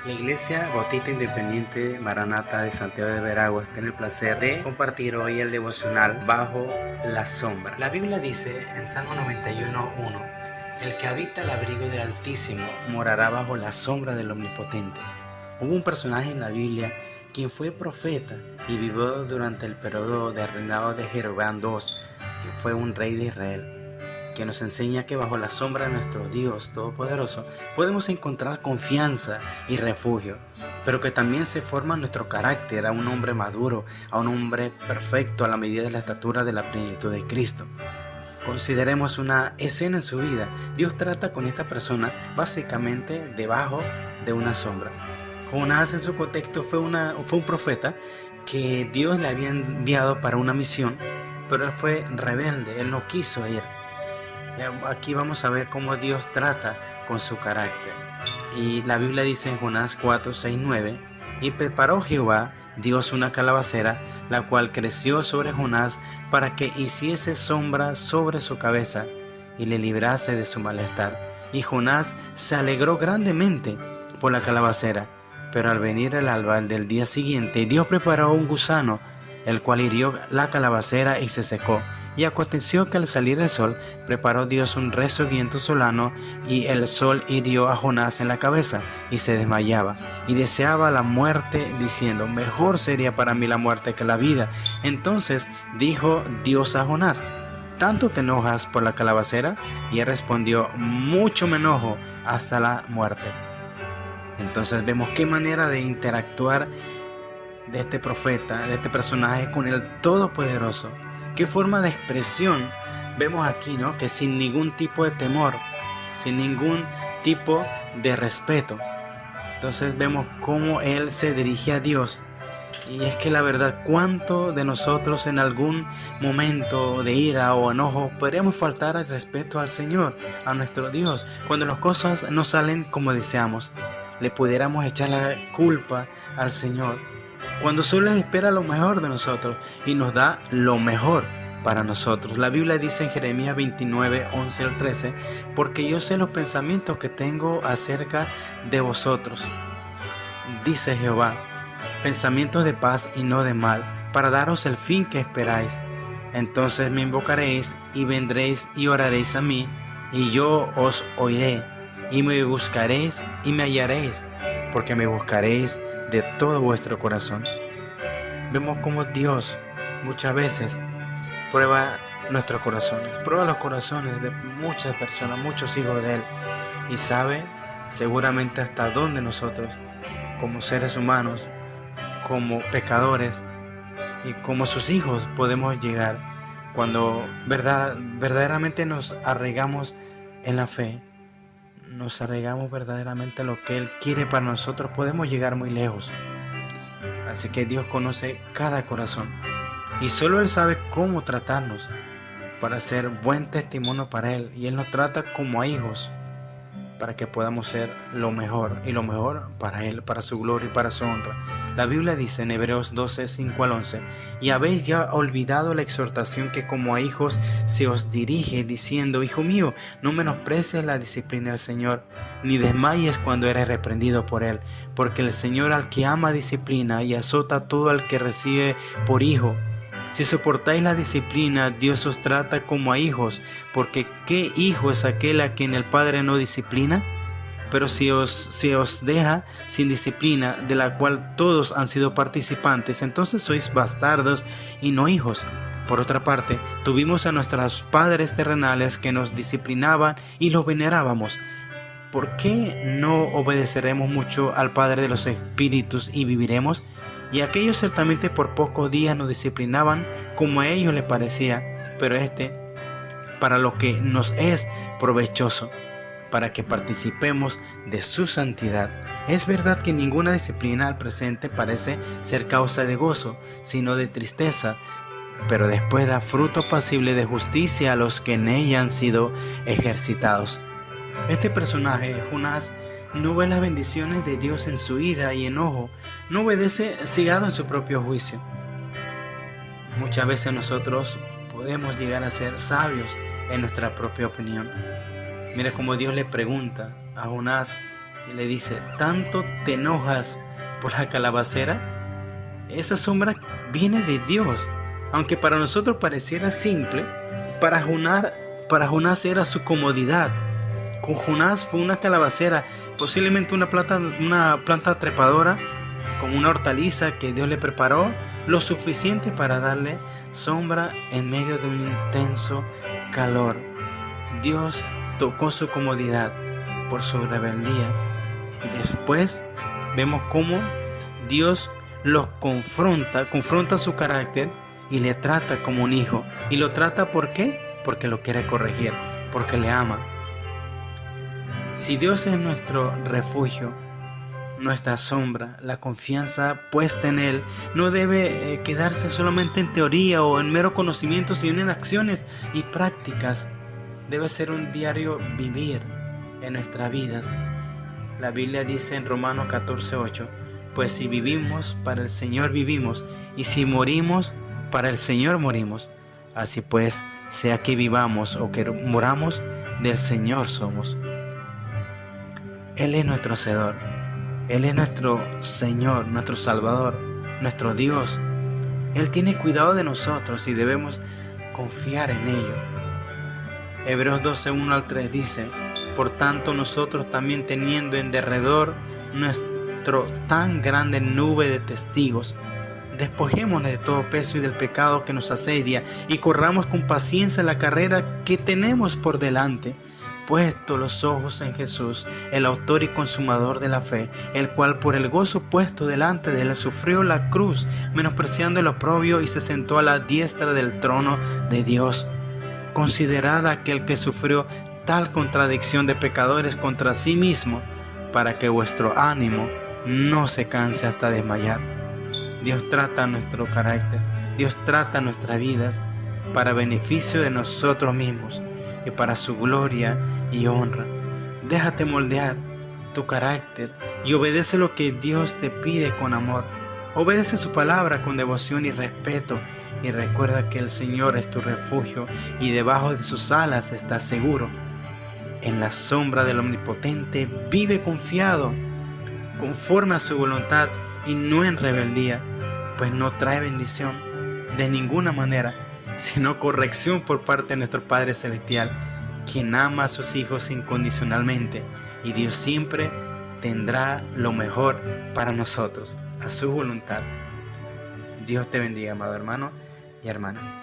La Iglesia Bautista Independiente Maranata de Santiago de Veraguas tiene el placer de compartir hoy el devocional Bajo la Sombra. La Biblia dice en Salmo 91:1: el que habita el abrigo del Altísimo morará bajo la sombra del Omnipotente. Hubo un personaje en la Biblia quien fue profeta y vivió durante el periodo de reinado de Jeroboam II, que fue un rey de Israel, que nos enseña que bajo la sombra de nuestro Dios Todopoderoso podemos encontrar confianza y refugio, pero que también se forma nuestro carácter a un hombre maduro, a un hombre perfecto a la medida de la estatura de la plenitud de Cristo. Consideremos una escena en su vida. Dios trata con esta persona básicamente debajo de una sombra. Jonás en su contexto fue un profeta que Dios le había enviado para una misión, pero él fue rebelde, él no quiso ir. Aquí vamos a ver cómo Dios trata con su carácter. Y la Biblia dice en Jonás 4:6-9: y preparó Jehová Dios una calabacera, la cual creció sobre Jonás para que hiciese sombra sobre su cabeza y le librase de su malestar. Y Jonás se alegró grandemente por la calabacera. Pero al venir el alba del día siguiente, Dios preparó un gusano, el cual hirió la calabacera y se secó. Y aconteció que al salir el sol, preparó Dios un recio viento solano, y el sol hirió a Jonás en la cabeza, y se desmayaba, y deseaba la muerte, diciendo: mejor sería para mí la muerte que la vida. Entonces dijo Dios a Jonás: ¿tanto te enojas por la calabacera? Y él respondió: mucho me enojo, hasta la muerte. Entonces vemos qué manera de interactuar de este profeta, de este personaje con el Todopoderoso. Qué forma de expresión vemos aquí, ¿no? Que sin ningún tipo de temor, sin ningún tipo de respeto. Entonces vemos cómo él se dirige a Dios. Y es que la verdad, ¿cuánto de nosotros en algún momento de ira o enojo podríamos faltar al respeto al Señor, a nuestro Dios, cuando las cosas no salen como deseamos? Le pudiéramos echar la culpa al Señor, cuando solo Él espera lo mejor de nosotros y nos da lo mejor para nosotros. La Biblia dice en Jeremías 29:11-13: porque yo sé los pensamientos que tengo acerca de vosotros, dice Jehová, pensamientos de paz y no de mal, para daros el fin que esperáis. Entonces me invocaréis y vendréis y oraréis a mí, y yo os oiré, y me buscaréis y me hallaréis, porque me buscaréis de todo vuestro corazón. Vemos cómo Dios muchas veces prueba nuestros corazones, prueba los corazones de muchas personas, muchos hijos de Él, y sabe seguramente hasta dónde nosotros, como seres humanos, como pecadores y como sus hijos, podemos llegar cuando verdaderamente nos arraigamos en la fe, nos arraigamos verdaderamente a lo que Él quiere para nosotros. Podemos llegar muy lejos. Así que Dios conoce cada corazón y solo Él sabe cómo tratarnos para ser buen testimonio para Él, y Él nos trata como a hijos para que podamos ser lo mejor, y lo mejor para Él, para su gloria y para su honra. La Biblia dice en Hebreos 12:5-11: y habéis ya olvidado la exhortación que como a hijos se os dirige, diciendo: hijo mío, no menosprecies la disciplina del Señor, ni desmayes cuando eres reprendido por Él, porque el Señor al que ama disciplina y azota a todo al que recibe por hijo. Si soportáis la disciplina, Dios os trata como a hijos, porque ¿qué hijo es aquel a quien el Padre no disciplina? Pero si os deja sin disciplina, de la cual todos han sido participantes, entonces sois bastardos y no hijos. Por otra parte, tuvimos a nuestros padres terrenales que nos disciplinaban y los venerábamos. ¿Por qué no obedeceremos mucho al Padre de los espíritus y viviremos? Y aquellos ciertamente por pocos días nos disciplinaban como a ellos les parecía, pero para lo que nos es provechoso, para que participemos de su santidad. Es verdad que ninguna disciplina al presente parece ser causa de gozo, sino de tristeza, pero después da fruto apacible de justicia a los que en ella han sido ejercitados. Este personaje, Jonás, no ve las bendiciones de Dios en su ira y enojo, no obedece cegado en su propio juicio. Muchas veces nosotros podemos llegar a ser sabios en nuestra propia opinión. Mira cómo Dios le pregunta a Jonás y le dice: ¿tanto te enojas por la calabacera? Esa sombra viene de Dios. Aunque para nosotros pareciera simple, para Jonás era su comodidad. Con Jonás fue una calabacera, posiblemente una planta trepadora, con una hortaliza que Dios le preparó, lo suficiente para darle sombra en medio de un intenso calor. Dios tocó su comodidad por su rebeldía, y después vemos cómo Dios los confronta su carácter y le trata como un hijo. Y lo trata, ¿por qué? Porque lo quiere corregir, porque le ama. Si Dios es nuestro refugio, nuestra sombra, la confianza puesta en Él no debe quedarse solamente en teoría o en mero conocimiento, sino en acciones y prácticas. Debe ser un diario vivir en nuestras vidas. La Biblia dice en Romanos 14:8: pues si vivimos, para el Señor vivimos, y si morimos, para el Señor morimos. Así pues, sea que vivamos o que moramos, del Señor somos. Él es nuestro Hacedor, Él es nuestro Señor, nuestro Salvador, nuestro Dios. Él tiene cuidado de nosotros y debemos confiar en ello. Hebreos 12:1-3 dice: por tanto nosotros también, teniendo en derredor nuestro tan grande nube de testigos, despojémonos de todo peso y del pecado que nos asedia, y corramos con paciencia la carrera que tenemos por delante, puesto los ojos en Jesús, el autor y consumador de la fe, el cual por el gozo puesto delante de él sufrió la cruz, menospreciando el oprobio, y se sentó a la diestra del trono de Dios. Considerad aquel que sufrió tal contradicción de pecadores contra sí mismo, para que vuestro ánimo no se canse hasta desmayar. Dios trata nuestro carácter, Dios trata nuestras vidas para beneficio de nosotros mismos y para su gloria y honra. Déjate moldear tu carácter y obedece lo que Dios te pide con amor. Obedece su palabra con devoción y respeto, y recuerda que el Señor es tu refugio y debajo de sus alas estás seguro. En la sombra del Omnipotente vive confiado, conforme a su voluntad y no en rebeldía, pues no trae bendición de ninguna manera, sino corrección por parte de nuestro Padre Celestial, quien ama a sus hijos incondicionalmente, y Dios siempre tendrá lo mejor para nosotros, a su voluntad. Dios te bendiga, amado hermano y hermana.